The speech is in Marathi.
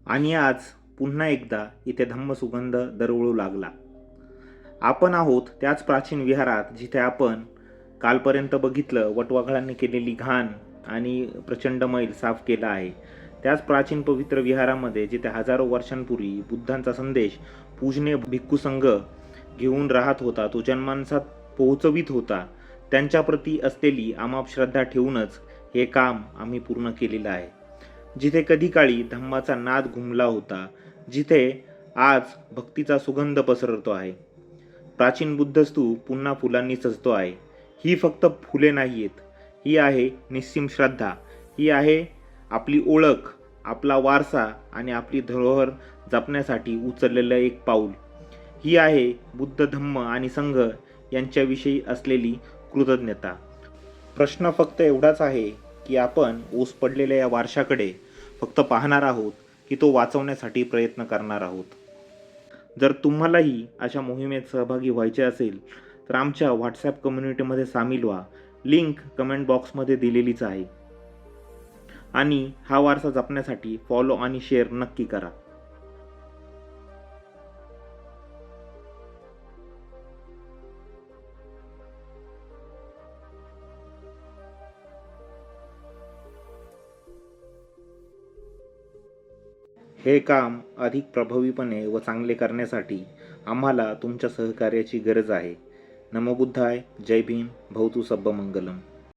आणि आज पुन्हा एकदा इथे धम्मसुगंध दरवळू लागला. आपण आहोत त्याच प्राचीन विहारात जिथे आपण कालपर्यंत बघितलं वटवाघळांनी केलेली घाण आणि प्रचंड मैल साफ केला आहे. त्याच प्राचीन पवित्र विहारामध्ये जिथे हजारो वर्षांपूर्वी बुद्धांचा संदेश पूजनीय भिक्खू संघ घेऊन राहत होता, तो जन्मांसात पोहोचवित होता. त्यांच्याप्रती असलेली अमाप श्रद्धा ठेवूनच हे काम आम्ही पूर्ण केलेलं आहे. जिथे कधी काळी धम्माचा नाद घुमला होता, जिथे आज भक्तीचा सुगंध पसरतो आहे. प्राचीन बुद्धस्तूप पुन्हा फुलांनी सजतो आहे. ही फक्त फुले नाही आहेत, ही आहे निस्सीम श्रद्धा. ही आहे आपली ओळख, आपला वारसा आणि आपली धरोहर जपण्यासाठी उचललेलं एक पाऊल. ही आहे बुद्ध, धम्म आणि संघ यांच्याविषयी असलेली कृतज्ञता. प्रश्न फक्त एवढाच आहे की आपण ओस पडलेल्या या वारशाकडे फक्त पाहणार आहोत की तो वाचवण्यासाठी प्रयत्न करणार आहोत. जर तुम्हालाही अशा मोहिमेत सहभागी व्हायचे असेल तर आमच्या व्हॉट्सॲप कम्युनिटीमध्ये सामील व्हा. लिंक कमेंट बॉक्समध्ये दिलेलीच आहे. आणि हा वारसा जपण्यासाठी फॉलो आणि शेअर नक्की करा. हे काम अधिक प्रभावीपणे व चांगले करण्यासाठी आम्हाला तुमच्या सहकार्याची गरज आहे. नमो बुद्धाय. जय भीम. भवतु सब्ब मंगलम.